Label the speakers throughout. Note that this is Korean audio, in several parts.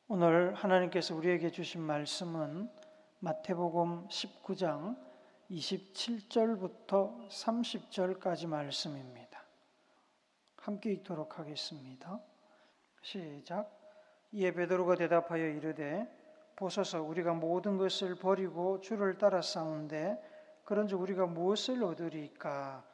Speaker 1: 오늘 하나님께서 우리에게 주신 말씀은 마태복음 19장 27절부터 30절까지 말씀입니다. 함께 읽도록 하겠습니다. 시작. 이에 베드로가 대답하여 이르되 보소서, 우리가 모든 것을 버리고 주를 따라 싸운데 그런즉 우리가 무엇을 얻으리까?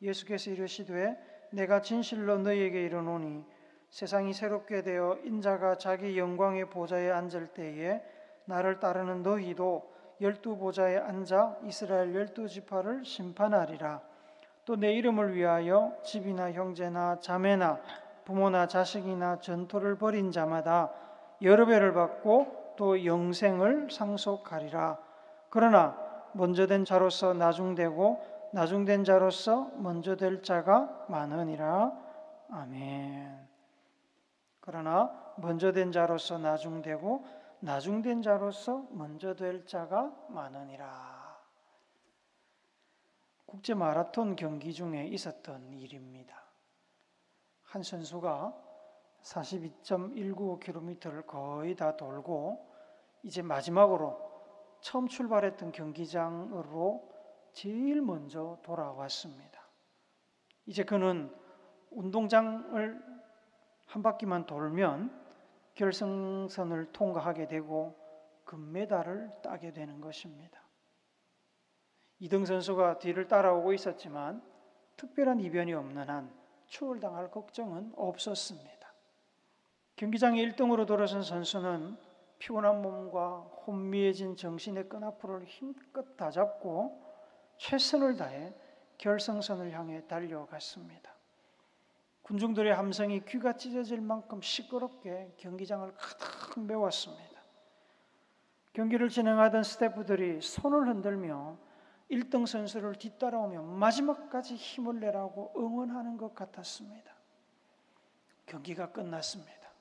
Speaker 1: 예수께서 이르시되 내가 진실로 너희에게 이르노니 세상이 새롭게 되어 인자가 자기 영광의 보좌에 앉을 때에 나를 따르는 너희도 12보좌에 앉아 이스라엘 12지파를 심판하리라. 또 내 이름을 위하여 집이나 형제나 자매나 부모나 자식이나 전토를 벌인 자마다 여러 배를 받고 또 영생을 상속하리라. 그러나 먼저 된 자로서 나중되고 나중된 자로서 먼저 될 자가 많으니라. 아멘. 그러나 먼저 된 자로서 나중되고 나중된 자로서 먼저 될 자가 많으니라. 국제 마라톤 경기 중에 있었던 일입니다. 한 선수가 42.195km를 거의 다 돌고 이제 마지막으로 처음 출발했던 경기장으로 제일 먼저 돌아왔습니다. 이제 그는 운동장을 한 바퀴만 돌면 결승선을 통과하게 되고 금메달을 따게 되는 것입니다. 2등 선수가 뒤를 따라오고 있었지만 특별한 이변이 없는 한 추월당할 걱정은 없었습니다. 경기장에 1등으로 돌아선 선수는 피곤한 몸과 혼미해진 정신의 끈앞을 힘껏 다잡고 최선을 다해 결승선을 향해 달려갔습니다. 군중들의 함성이 귀가 찢어질 만큼 시끄럽게 경기장을 가득 메웠습니다. 경기를 진행하던 스태프들이 손을 흔들며 1등 선수를 뒤따라오며 마지막까지 힘을 내라고 응원하는 것 같았습니다. 경기가 끝났습니다.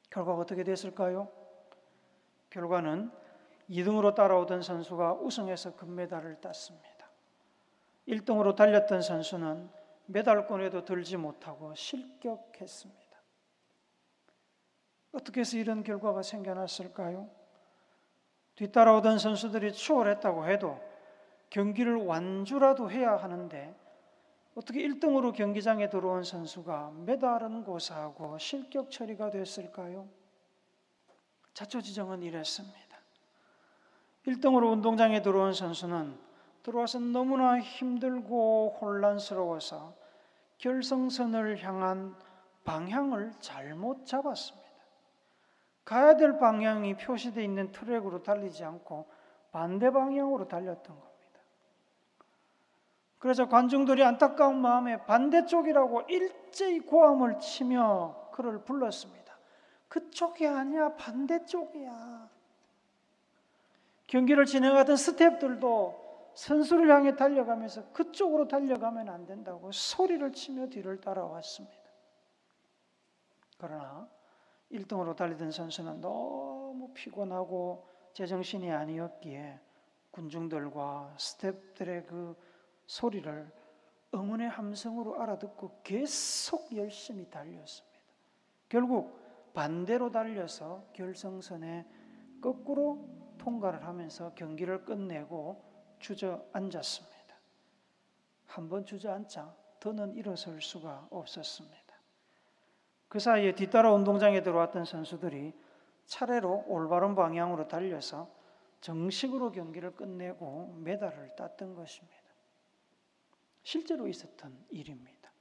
Speaker 1: 결과가 어떻게 됐을까요? 결과는 2등으로 따라오던 선수가 우승해서 금메달을 땄습니다. 1등으로 달렸던 선수는 메달권에도 들지 못하고 실격했습니다. 어떻게 해서 이런 결과가 생겨났을까요? 뒤따라오던 선수들이 추월했다고 해도 경기를 완주라도 해야 하는데 어떻게 1등으로 경기장에 들어온 선수가 메달은 고사하고 실격 처리가 됐을까요? 자초지종은 이랬습니다. 1등으로 운동장에 들어온 선수는 들어와서 너무나 힘들고 혼란스러워서 결승선을 향한 방향을 잘못 잡았습니다. 가야 될 방향이 표시되어 있는 트랙으로 달리지 않고 반대 방향으로 달렸던 겁니다. 그래서 관중들이 안타까운 마음에 반대쪽이라고 일제히 고함을 치며 그를 불렀습니다. 그쪽이 아니야, 반대쪽이야. 경기를 진행하던 스태프들도 선수를 향해 달려가면서 그쪽으로 달려가면 안 된다고 소리를 치며 뒤를 따라왔습니다. 그러나 1등으로 달리던 선수는 너무 피곤하고 제정신이 아니었기에 군중들과 스태프들의 그 소리를 응원의 함성으로 알아듣고 계속 열심히 달렸습니다. 결국 반대로 달려서 결승선에 거꾸로 통과를 하면서 경기를 끝내고 주저앉았습니다. 한번 주저앉자 더는 일어설 수가 없었습니다. 그 사이에 뒤따라 운동장에 들어왔던 선수들이 차례로 올바른 방향으로 달려서 정식으로 경기를 끝내고 메달을 땄던 것입니다. 실제로 있었던 일입니다.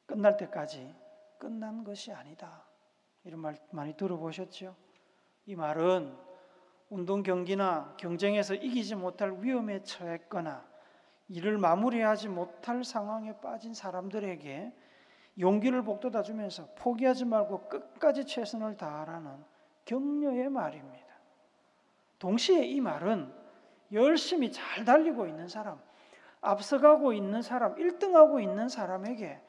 Speaker 1: 끝날 때까지 끝난 것이 아니다. 이런 말 많이 들어보셨죠? 이 말은 운동 경기나 경쟁에서 이기지 못할 위험에 처했거나 이를 마무리하지 못할 상황에 빠진 사람들에게 용기를 북돋아 주면서 포기하지 말고 끝까지 최선을 다하라는 격려의 말입니다. 동시에 이 말은 열심히 잘 달리고 있는 사람, 앞서가고 있는 사람, 1등하고 있는 사람에게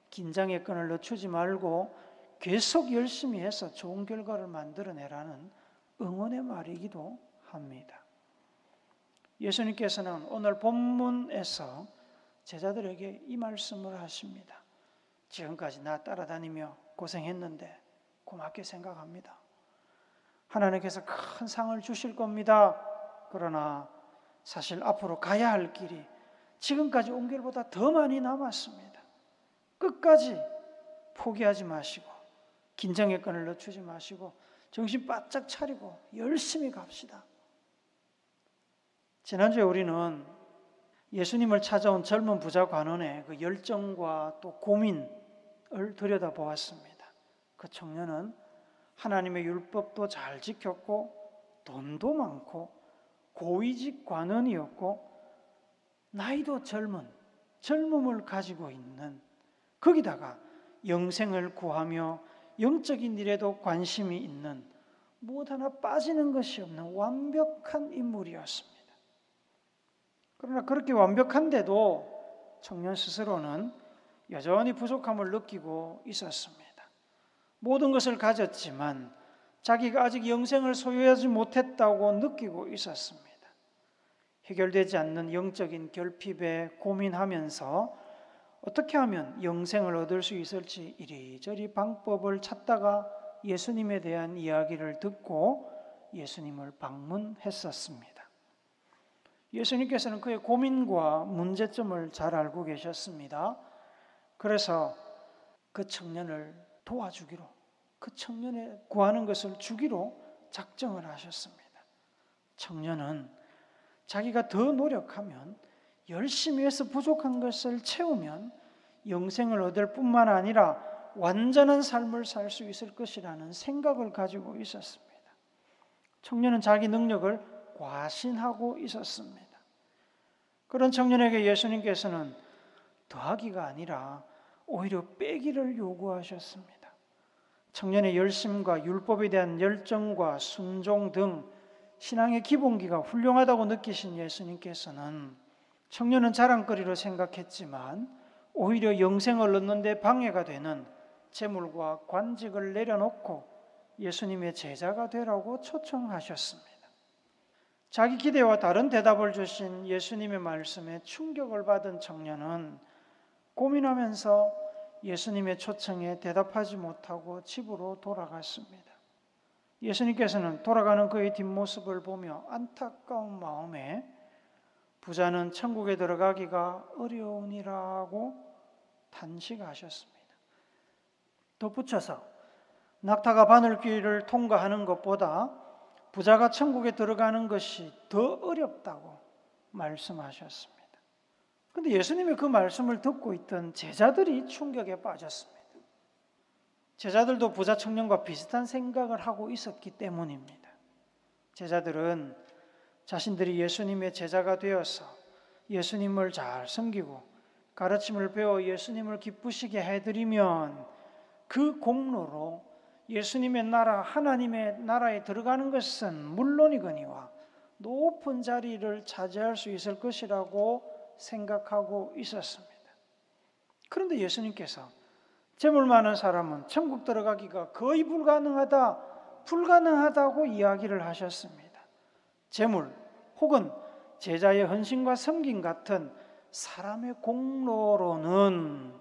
Speaker 1: 긴장의 끈을 늦추지 말고 계속 열심히 해서 좋은 결과를 만들어내라는 응원의 말이기도 합니다. 예수님께서는 오늘 본문에서 제자들에게 이 말씀을 하십니다. 지금까지 나 따라다니며 고생했는데 고맙게 생각합니다. 하나님께서 큰 상을 주실 겁니다. 그러나 사실 앞으로 가야 할 길이 지금까지 온 길보다 더 많이 남았습니다. 끝까지 포기하지 마시고 긴장의 끈을 늦추지 마시고 정신 바짝 차리고 열심히 갑시다. 지난주에 우리는 예수님을 찾아온 젊은 부자 관원의 그 열정과 또 고민을 들여다보았습니다. 그 청년은 하나님의 율법도 잘 지켰고 돈도 많고 고위직 관원이었고 나이도 젊음을 가지고 있는, 거기다가 영생을 구하며 영적인 일에도 관심이 있는, 무엇 하나 빠지는 것이 없는 완벽한 인물이었습니다. 그러나 그렇게 완벽한데도 청년 스스로는 여전히 부족함을 느끼고 있었습니다. 모든 것을 가졌지만 자기가 아직 영생을 소유하지 못했다고 느끼고 있었습니다. 해결되지 않는 영적인 결핍에 고민하면서 어떻게 하면 영생을 얻을 수 있을지 이리저리 방법을 찾다가 예수님에 대한 이야기를 듣고 예수님을 방문했었습니다. 예수님께서는 그의 고민과 문제점을 잘 알고 계셨습니다. 그래서 그 청년을 도와주기로, 그 청년의 구하는 것을 주기로 작정을 하셨습니다. 청년은 자기가 더 노력하면, 열심히 해서 부족한 것을 채우면 영생을 얻을 뿐만 아니라 완전한 삶을 살 수 있을 것이라는 생각을 가지고 있었습니다. 청년은 자기 능력을 과신하고 있었습니다. 그런 청년에게 예수님께서는 더하기가 아니라 오히려 빼기를 요구하셨습니다. 청년의 열심과 율법에 대한 열정과 순종 등 신앙의 기본기가 훌륭하다고 느끼신 예수님께서는 청년은 자랑거리로 생각했지만 오히려 영생을 얻는 데 방해가 되는 재물과 관직을 내려놓고 예수님의 제자가 되라고 초청하셨습니다. 자기 기대와 다른 대답을 주신 예수님의 말씀에 충격을 받은 청년은 고민하면서 예수님의 초청에 대답하지 못하고 집으로 돌아갔습니다. 예수님께서는 돌아가는 그의 뒷모습을 보며 안타까운 마음에 부자는 천국에 들어가기가 어려우니라고 탄식하셨습니다. 덧붙여서 낙타가 바늘길을 통과하는 것보다 부자가 천국에 들어가는 것이 더 어렵다고 말씀하셨습니다. 그런데 예수님의 그 말씀을 듣고 있던 제자들이 충격에 빠졌습니다. 제자들도 부자 청년과 비슷한 생각을 하고 있었기 때문입니다. 제자들은 자신들이 예수님의 제자가 되어서 예수님을 잘 섬기고 가르침을 배워 예수님을 기쁘시게 해드리면 그 공로로 예수님의 나라, 하나님의 나라에 들어가는 것은 물론이거니와 높은 자리를 차지할 수 있을 것이라고 생각하고 있었습니다. 그런데 예수님께서 재물 많은 사람은 천국 들어가기가 거의 불가능하다고 이야기를 하셨습니다. 재물 혹은 제자의 헌신과 섬김 같은 사람의 공로로는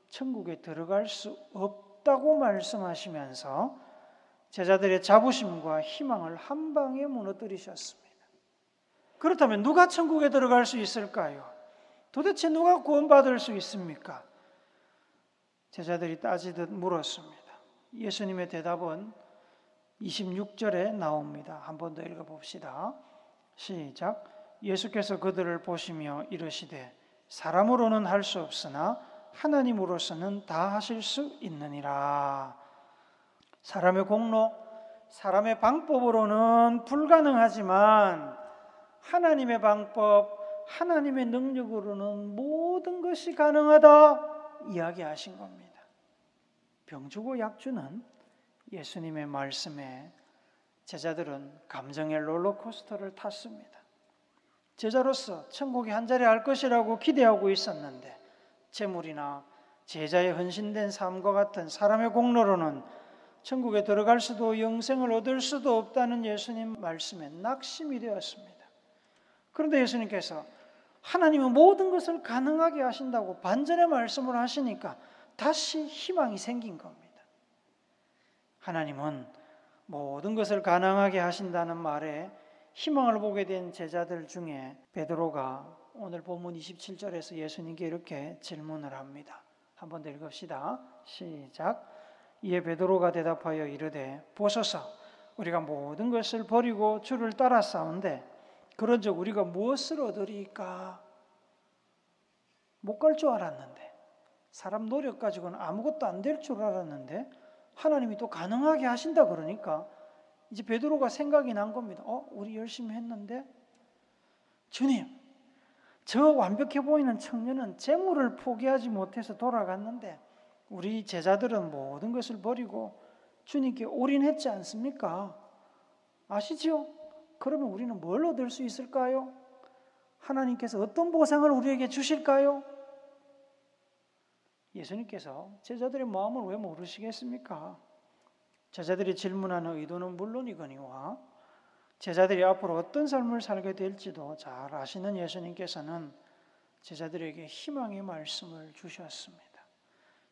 Speaker 1: 천국에 들어갈 수 없다고 말씀하시면서 제자들의 자부심과 희망을 한 방에 무너뜨리셨습니다. 그렇다면 누가 천국에 들어갈 수 있을까요? 도대체 누가 구원받을 수 있습니까? 제자들이 따지듯 물었습니다. 예수님의 대답은 26절에 나옵니다. 한 번 더 읽어봅시다. 시작. 예수께서 그들을 보시며 이르시되 사람으로는 할 수 없으나 하나님으로서는 다 하실 수 있느니라. 사람의 공로, 사람의 방법으로는 불가능하지만 하나님의 방법, 하나님의 능력으로는 모든 것이 가능하다 이야기하신 겁니다. 병주고 약주는 예수님의 말씀에 제자들은 감정의 롤러코스터를 탔습니다. 제자로서 천국에 한 자리 할 것이라고 기대하고 있었는데 재물이나 제자의 헌신된 삶과 같은 사람의 공로로는 천국에 들어갈 수도 영생을 얻을 수도 없다는 예수님 말씀에 낙심이 되었습니다. 그런데 예수님께서 하나님은 모든 것을 가능하게 하신다고 반전의 말씀을 하시니까 다시 희망이 생긴 겁니다. 하나님은 모든 것을 가능하게 하신다는 말에 희망을 보게 된 제자들 중에 베드로가 오늘 본문 27절에서 예수님께 이렇게 질문을 합니다. 한번 더 읽읍시다. 시작. 이에 베드로가 대답하여 이르되 보소서 우리가 모든 것을 버리고 주를 따라 싸운데 그런즉 우리가 무엇을 얻으리까? 못 갈 줄 알았는데, 사람 노력 가지고는 아무것도 안 될 줄 알았는데 하나님이 또 가능하게 하신다 그러니까 이제 베드로가 생각이 난 겁니다. 우리 열심히 했는데 주님, 저 완벽해 보이는 청년은 재물을 포기하지 못해서 돌아갔는데 우리 제자들은 모든 것을 버리고 주님께 올인했지 않습니까? 아시죠? 그러면 우리는 뭘 얻을 수 있을까요? 하나님께서 어떤 보상을 우리에게 주실까요? 예수님께서 제자들의 마음을 왜 모르시겠습니까? 제자들이 질문하는 의도는 물론이거니와 제자들이 앞으로 어떤 삶을 살게 될지도 잘 아시는 예수님께서는 제자들에게 희망의 말씀을 주셨습니다.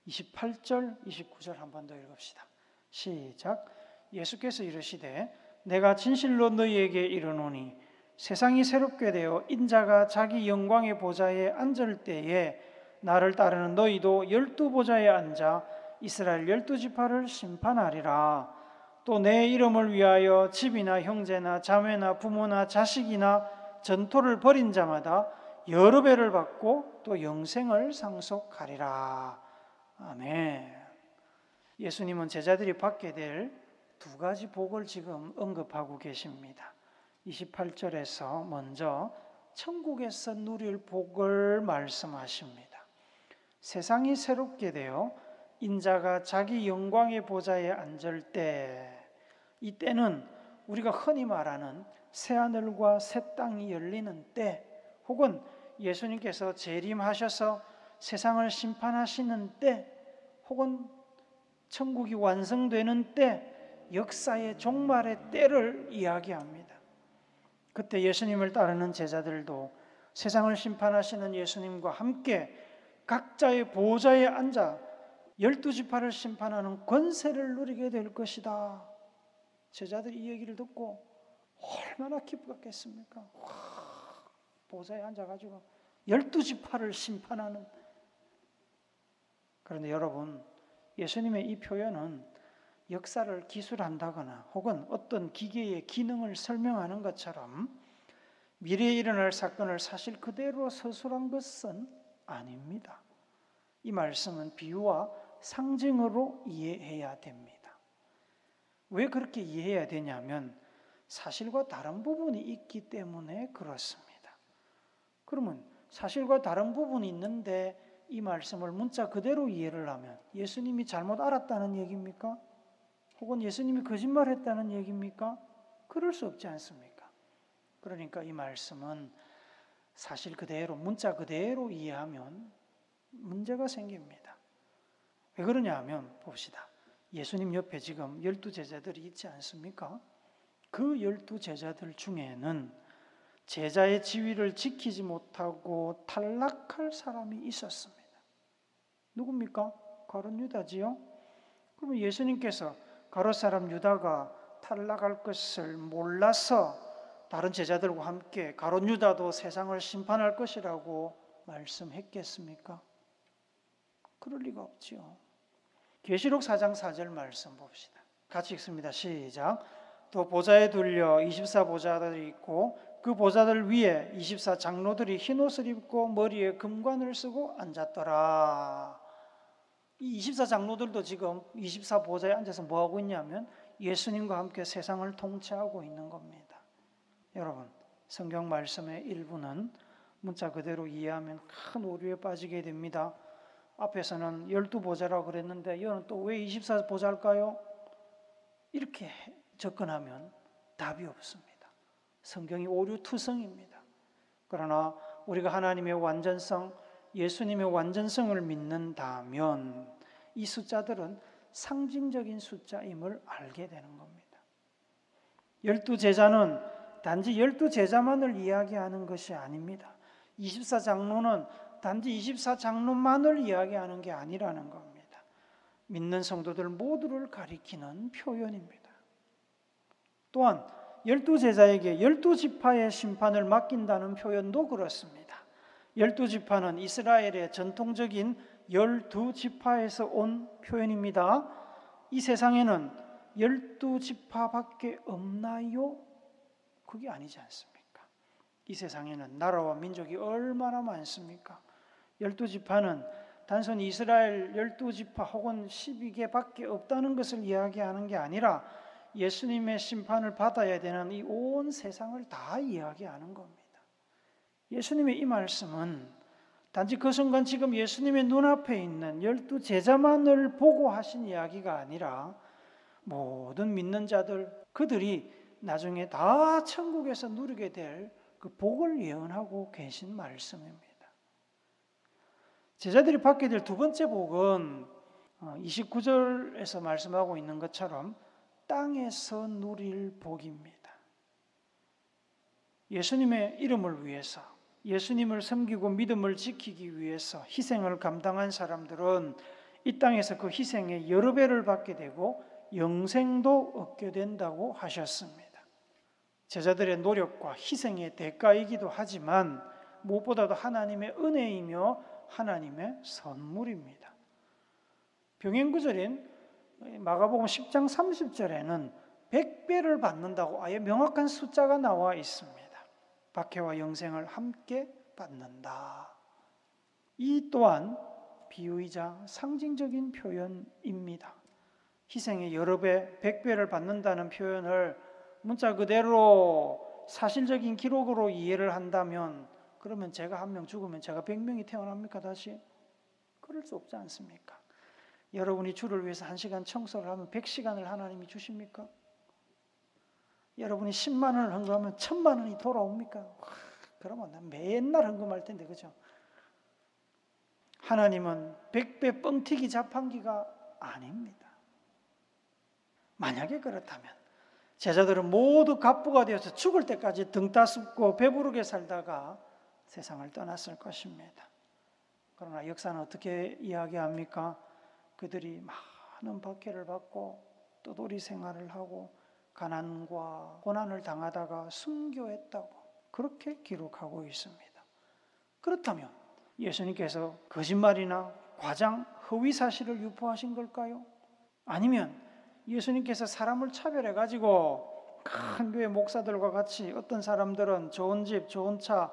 Speaker 1: 28절, 29절 한 번 더 읽읍시다. 시작. 예수께서 이르시되 내가 진실로 너희에게 이르노니 세상이 새롭게 되어 인자가 자기 영광의 보좌에 앉을 때에 나를 따르는 너희도 12보좌에 앉아 이스라엘 12지파를 심판하리라. 또 내 이름을 위하여 집이나 형제나 자매나 부모나 자식이나 전토를 벌인 자마다 여러 배를 받고 또 영생을 상속하리라. 아멘. 예수님은 제자들이 받게 될 두 가지 복을 지금 언급하고 계십니다. 28절에서 먼저 천국에서 누릴 복을 말씀하십니다. 세상이 새롭게 되어 인자가 자기 영광의 보좌에 앉을 때, 이때는 우리가 흔히 말하는 새하늘과 새 땅이 열리는 때, 혹은 예수님께서 재림하셔서 세상을 심판하시는 때, 혹은 천국이 완성되는 때, 역사의 종말의 때를 이야기합니다. 그때 예수님을 따르는 제자들도 세상을 심판하시는 예수님과 함께 각자의 보좌에 앉아 12지파를 심판하는 권세를 누리게 될 것이다. 제자들이 이 얘기를 듣고 얼마나 기쁘겠습니까? 보좌에 앉아가지고 12지파를 심판하는. 그런데 여러분, 예수님의 이 표현은 역사를 기술한다거나 혹은 어떤 기계의 기능을 설명하는 것처럼 미래에 일어날 사건을 사실 그대로 서술한 것은 아닙니다. 이 말씀은 비유와 상징으로 이해해야 됩니다. 왜 그렇게 이해해야 되냐면 사실과 다른 부분이 있기 때문에 그렇습니다. 그러면 사실과 다른 부분이 있는데 이 말씀을 문자 그대로 이해를 하면 예수님이 잘못 알았다는 얘기입니까? 혹은 예수님이 거짓말했다는 얘기입니까? 그럴 수 없지 않습니까? 그러니까 이 말씀은 사실 그대로, 문자 그대로 이해하면 문제가 생깁니다. 왜 그러냐 하면 봅시다. 예수님 옆에 지금 12제자들이 있지 않습니까? 그 12제자들 중에는 제자의 지위를 지키지 못하고 탈락할 사람이 있었습니다. 누굽니까? 가룟 유다지요? 그러면 예수님께서 가룟 사람 유다가 탈락할 것을 몰라서 다른 제자들과 함께 가룟 유다도 세상을 심판할 것이라고 말씀했겠습니까? 그럴 리가 없지요. 계시록 4장 4절 말씀 봅시다. 같이 읽습니다. 시작. 또 보좌에 둘려 24보좌들이 있고 그 보좌들 위에 24장로들이 흰옷을 입고 머리에 금관을 쓰고 앉았더라. 이 24장로들도 지금 24보좌에 앉아서 뭐하고 있냐면 예수님과 함께 세상을 통치하고 있는 겁니다. 여러분, 성경 말씀의 일부는 문자 그대로 이해하면 큰 오류에 빠지게 됩니다. 앞에서는 12보좌라고 그랬는데 이거는 또 왜 24보좌일까요? 이렇게 접근하면 답이 없습니다. 성경이 오류투성입니다. 그러나 우리가 하나님의 완전성, 예수님의 완전성을 믿는다면 이 숫자들은 상징적인 숫자임을 알게 되는 겁니다. 12제자는 단지 12제자만을 이야기하는 것이 아닙니다. 24장로는 단지 24장로만을 이야기하는 게 아니라는 겁니다. 믿는 성도들 모두를 가리키는 표현입니다. 또한 12제자에게 12지파의 심판을 맡긴다는 표현도 그렇습니다. 12지파는 이스라엘의 전통적인 12지파에서 온 표현입니다. 이 세상에는 12지파밖에 없나요? 그게 아니지 않습니까? 이 세상에는 나라와 민족이 얼마나 많습니까? 12지파는 단순히 이스라엘 12지파 혹은 12개밖에 없다는 것을 이야기하는 게 아니라 예수님의 심판을 받아야 되는 이 온 세상을 다 이야기하는 겁니다. 예수님의 이 말씀은 단지 그 순간 지금 예수님의 눈앞에 있는 12제자만을 보고 하신 이야기가 아니라 모든 믿는 자들, 그들이 나중에 다 천국에서 누리게 될 그 복을 예언하고 계신 말씀입니다. 제자들이 받게 될 두 번째 복은 29절에서 말씀하고 있는 것처럼 땅에서 누릴 복입니다. 예수님의 이름을 위해서, 예수님을 섬기고 믿음을 지키기 위해서 희생을 감당한 사람들은 이 땅에서 그 희생의 여러 배를 받게 되고 영생도 얻게 된다고 하셨습니다. 제자들의 노력과 희생의 대가이기도 하지만 무엇보다도 하나님의 은혜이며 하나님의 선물입니다. 병행구절인 마가복음 10장 30절에는 100배를 받는다고 아예 명확한 숫자가 나와 있습니다. 박해와 영생을 함께 받는다. 이 또한 비유이자 상징적인 표현입니다. 희생의 여러 배, 100배를 받는다는 표현을 문자 그대로 사실적인 기록으로 이해를 한다면 그러면 제가 한 명 죽으면 제가 100명이 태어납니까 다시? 그럴 수 없지 않습니까? 여러분이 주를 위해서 1시간 청소를 하면 100시간을 하나님이 주십니까? 여러분이 10만 원을 헌금하면 1000만 원이 돌아옵니까? 그러면 난 맨날 헌금할 텐데, 그죠? 하나님은 100배 뻥튀기 자판기가 아닙니다. 만약에 그렇다면 제자들은 모두 갑부가 되어서 죽을 때까지 등 따숩고 배부르게 살다가 세상을 떠났을 것입니다. 그러나 역사는 어떻게 이야기합니까? 그들이 많은 박해를 받고 떠돌이 생활을 하고 가난과 고난을 당하다가 순교했다고 그렇게 기록하고 있습니다. 그렇다면 예수님께서 거짓말이나 과장, 허위 사실을 유포하신 걸까요? 아니면 예수님께서 사람을 차별해가지고 큰 교회 목사들과 같이 어떤 사람들은 좋은 집, 좋은 차,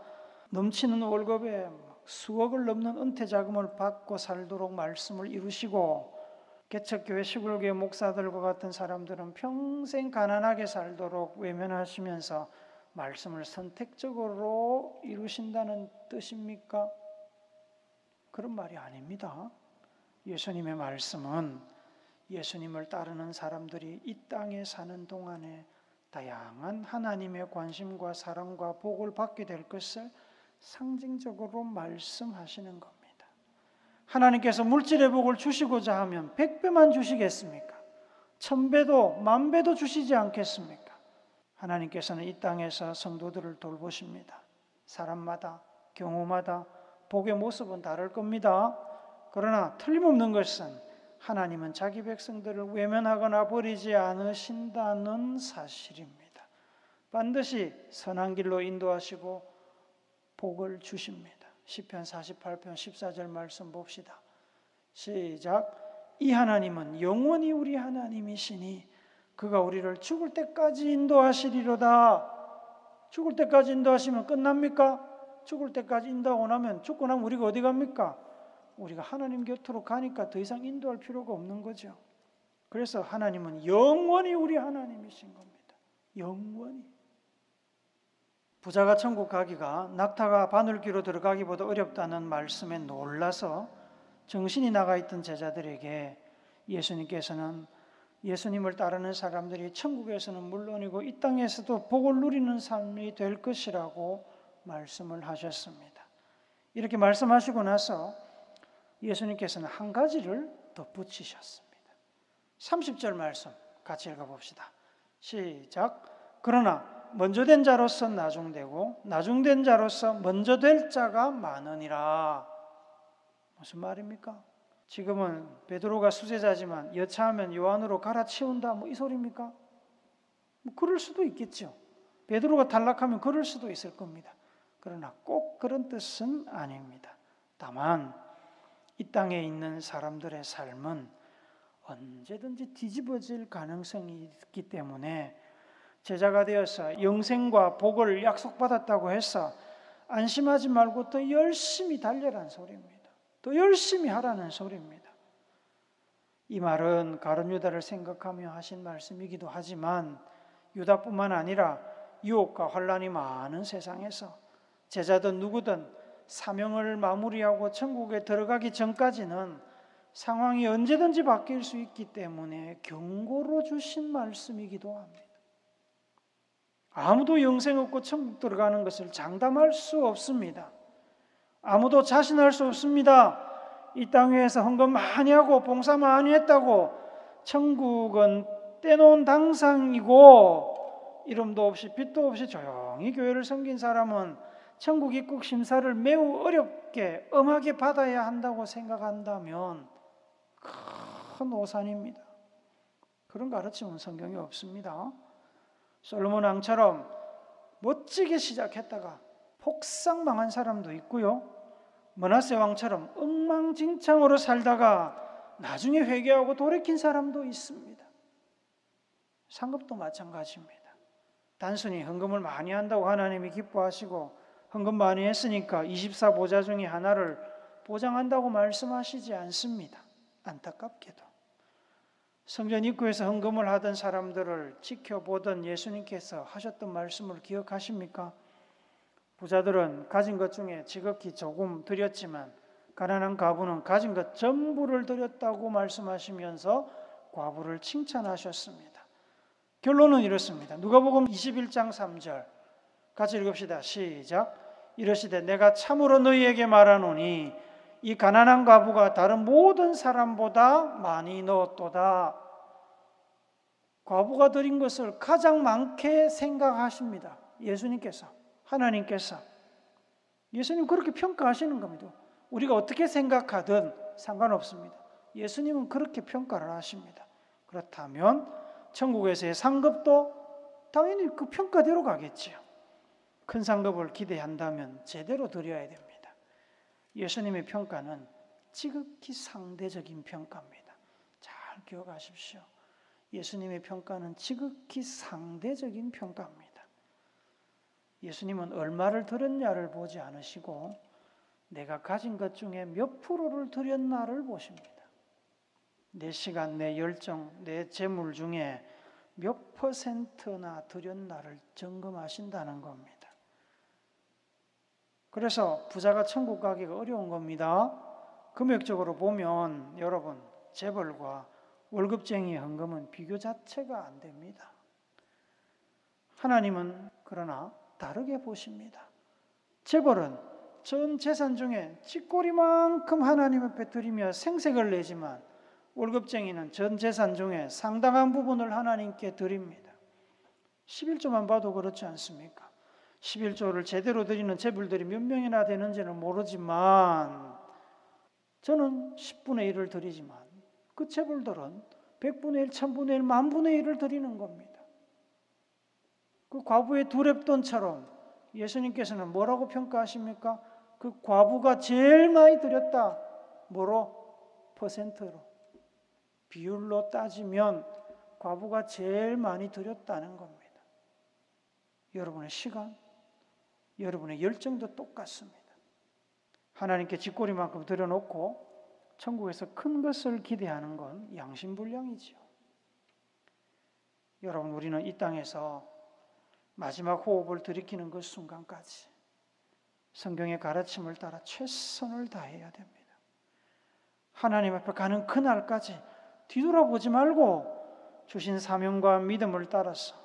Speaker 1: 넘치는 월급에 수억을 넘는 은퇴 자금을 받고 살도록 말씀을 이루시고 개척교회 시골교회 목사들과 같은 사람들은 평생 가난하게 살도록 외면하시면서 말씀을 선택적으로 이루신다는 뜻입니까? 그런 말이 아닙니다. 예수님의 말씀은 예수님을 따르는 사람들이 이 땅에 사는 동안에 다양한 하나님의 관심과 사랑과 복을 받게 될 것을 상징적으로 말씀하시는 겁니다. 하나님께서 물질의 복을 주시고자 하면 100배만 주시겠습니까? 1000배도 10,000배도 주시지 않겠습니까? 하나님께서는 이 땅에서 성도들을 돌보십니다. 사람마다 경우마다 복의 모습은 다를 겁니다. 그러나 틀림없는 것은 하나님은 자기 백성들을 외면하거나 버리지 않으신다는 사실입니다. 반드시 선한 길로 인도하시고 복을 주십니다. 시편 48편 14절 말씀 봅시다. 시작. 이 하나님은 영원히 우리 하나님이시니 그가 우리를 죽을 때까지 인도하시리로다. 죽을 때까지 인도하시면 끝납니까? 죽을 때까지 인도하고 나면 죽고 나면 우리가 어디 갑니까? 우리가 하나님 곁으로 가니까 더 이상 인도할 필요가 없는 거죠. 그래서 하나님은 영원히 우리 하나님이신 겁니다. 영원히. 부자가 천국 가기가 낙타가 바늘귀로 들어가기보다 어렵다는 말씀에 놀라서 정신이 나가 있던 제자들에게 예수님께서는 예수님을 따르는 사람들이 천국에서는 물론이고 이 땅에서도 복을 누리는 삶이 될 것이라고 말씀을 하셨습니다. 이렇게 말씀하시고 나서 예수님께서는 한 가지를 덧붙이셨습니다. 30절 말씀 같이 읽어봅시다. 시작. 그러나 먼저 된 자로서 나중되고 나중된 자로서 먼저 될 자가 많으니라. 무슨 말입니까? 지금은 베드로가 수제자지만 여차하면 요한으로 갈아치운다 뭐 이 소리입니까? 뭐 그럴 수도 있겠죠. 베드로가 탈락하면 그럴 수도 있을 겁니다. 그러나 꼭 그런 뜻은 아닙니다. 다만 이 땅에 있는 사람들의 삶은 언제든지 뒤집어질 가능성이 있기 때문에 제자가 되어서 영생과 복을 약속받았다고 해서 안심하지 말고 더 열심히 달려라는 소리입니다. 더 열심히 하라는 소리입니다. 이 말은 가룟 유다를 생각하며 하신 말씀이기도 하지만 유다뿐만 아니라 유혹과 환란이 많은 세상에서 제자든 누구든 사명을 마무리하고 천국에 들어가기 전까지는 상황이 언제든지 바뀔 수 있기 때문에 경고로 주신 말씀이기도 합니다. 아무도 영생 얻고 천국 들어가는 것을 장담할 수 없습니다. 아무도 자신할 수 없습니다. 이 땅 위에서 헌금 많이 하고 봉사 많이 했다고 천국은 떼놓은 당상이고 이름도 없이 빛도 없이 조용히 교회를 섬긴 사람은 천국 입국 심사를 매우 어렵게 엄하게 받아야 한다고 생각한다면 큰 오산입니다. 그런 가르침은 성경에 없습니다. 솔로몬 왕처럼 멋지게 시작했다가 폭삭 망한 사람도 있고요. 므낫세 왕처럼 엉망진창으로 살다가 나중에 회개하고 돌이킨 사람도 있습니다. 상급도 마찬가지입니다. 단순히 헌금을 많이 한다고 하나님이 기뻐하시고 헌금 많이 했으니까 24보좌 중에 하나를 보장한다고 말씀하시지 않습니다. 안타깝게도 성전 입구에서 헌금을 하던 사람들을 지켜보던 예수님께서 하셨던 말씀을 기억하십니까? 부자들은 가진 것 중에 지극히 조금 드렸지만 가난한 과부는 가진 것 전부를 드렸다고 말씀하시면서 과부를 칭찬하셨습니다. 결론은 이렇습니다. 누가복음 21장 3절 같이 읽읍시다. 시작. 이르시되 내가 참으로 너희에게 말하노니 이 가난한 과부가 다른 모든 사람보다 많이 넣었도다. 과부가 드린 것을 가장 많게 생각하십니다. 예수님께서, 하나님께서. 예수님 그렇게 평가하시는 겁니다. 우리가 어떻게 생각하든 상관없습니다. 예수님은 그렇게 평가를 하십니다. 그렇다면 천국에서의 상급도 당연히 그 평가대로 가겠지요. 큰 상급을 기대한다면 제대로 드려야 됩니다. 예수님의 평가는 지극히 상대적인 평가입니다. 잘 기억하십시오. 예수님의 평가는 지극히 상대적인 평가입니다. 예수님은 얼마를 드렸냐를 보지 않으시고 내가 가진 것 중에 몇 프로를 드렸나를 보십니다. 내 시간, 내 열정, 내 재물 중에 몇 퍼센트나 드렸나를 점검하신다는 겁니다. 그래서 부자가 천국 가기가 어려운 겁니다. 금액적으로 보면 여러분 재벌과 월급쟁이의 헌금은 비교 자체가 안 됩니다. 하나님은 그러나 다르게 보십니다. 재벌은 전 재산 중에 쥐꼬리만큼 하나님 앞에 드리며 생색을 내지만 월급쟁이는 전 재산 중에 상당한 부분을 하나님께 드립니다. 11조만 봐도 그렇지 않습니까? 11조를 제대로 드리는 재벌들이 몇 명이나 되는지는 모르지만 저는 10분의 1을 드리지만 그 재벌들은 100분의 1, 1000분의 1, 만분의 1을 드리는 겁니다. 그 과부의 두렙돈처럼 예수님께서는 뭐라고 평가하십니까? 그 과부가 제일 많이 드렸다. 뭐로? 퍼센트로. 비율로 따지면 과부가 제일 많이 드렸다는 겁니다. 여러분의 시간, 여러분의 열정도 똑같습니다. 하나님께 쥐꼬리만큼 들여놓고 천국에서 큰 것을 기대하는 건 양심불량이지요. 여러분, 우리는 이 땅에서 마지막 호흡을 들이키는 그 순간까지 성경의 가르침을 따라 최선을 다해야 됩니다. 하나님 앞에 가는 그날까지 뒤돌아보지 말고 주신 사명과 믿음을 따라서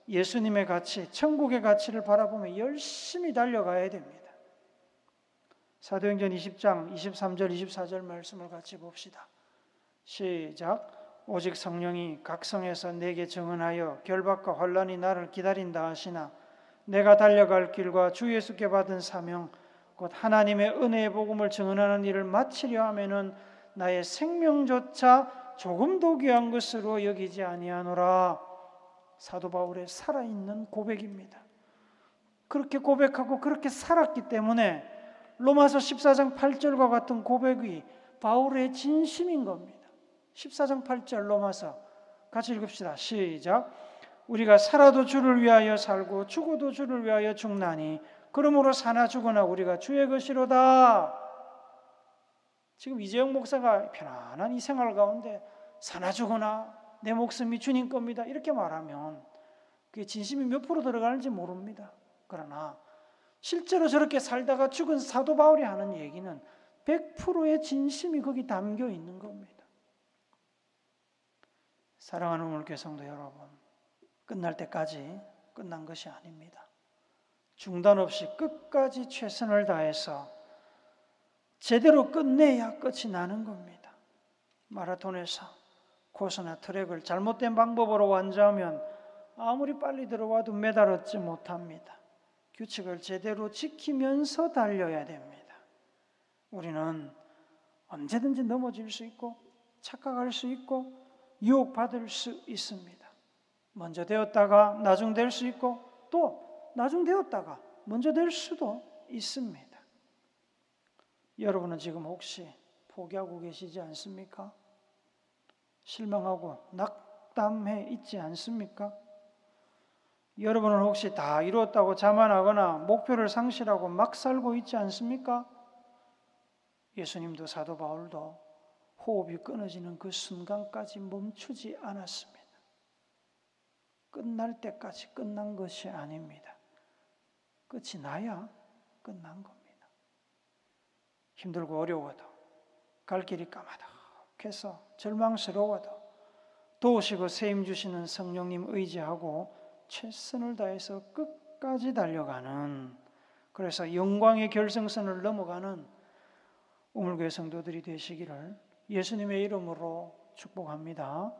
Speaker 1: 예수님의 가치, 천국의 가치를 바라보며 열심히 달려가야 됩니다. 사도행전 20장 23절 24절 말씀을 같이 봅시다. 시작. 오직 성령이 각 성에서 내게 증언하여 결박과 환난이 나를 기다린다 하시나 내가 달려갈 길과 주 예수께 받은 사명 곧 하나님의 은혜의 복음을 증언하는 일을 마치려 하면은 나의 생명조차 조금도 귀한 것으로 여기지 아니하노라. 사도 바울의 살아있는 고백입니다. 그렇게 고백하고 그렇게 살았기 때문에 로마서 14장 8절과 같은 고백이 바울의 진심인 겁니다. 14장 8절 로마서 같이 읽읍시다. 시작. 우리가 살아도 주를 위하여 살고 죽어도 주를 위하여 죽나니 그러므로 사나 죽으나 우리가 주의 것이로다. 지금 이재영 목사가 편안한 이 생활 가운데 사나 죽으나 내 목숨이 주님 겁니다 이렇게 말하면 그게 진심이 몇 프로 들어가는지 모릅니다. 그러나 실제로 저렇게 살다가 죽은 사도 바울이 하는 얘기는 100%의 진심이 거기 담겨 있는 겁니다. 사랑하는 우물교회 성도 여러분, 끝날 때까지 끝난 것이 아닙니다. 중단 없이 끝까지 최선을 다해서 제대로 끝내야 끝이 나는 겁니다. 마라톤에서 코스나 트랙을 잘못된 방법으로 완주하면 아무리 빨리 들어와도 메달 얻지 못합니다. 규칙을 제대로 지키면서 달려야 됩니다. 우리는 언제든지 넘어질 수 있고 착각할 수 있고 유혹받을 수 있습니다. 먼저 되었다가 나중 될 수 있고 또 나중 되었다가 먼저 될 수도 있습니다. 여러분은 지금 혹시 포기하고 계시지 않습니까? 실망하고 낙담해 있지 않습니까? 여러분은 혹시 다 이루었다고 자만하거나 목표를 상실하고 막 살고 있지 않습니까? 예수님도 사도 바울도 호흡이 끊어지는 그 순간까지 멈추지 않았습니다. 끝날 때까지 끝난 것이 아닙니다. 끝이 나야 끝난 겁니다. 힘들고 어려워도 갈 길이 까마득해서 절망스러워도 도우시고 세임 주시는 성령님 의지하고 최선을 다해서 끝까지 달려가는, 그래서 영광의 결승선을 넘어가는 우물교회 성도들이 되시기를 예수님의 이름으로 축복합니다.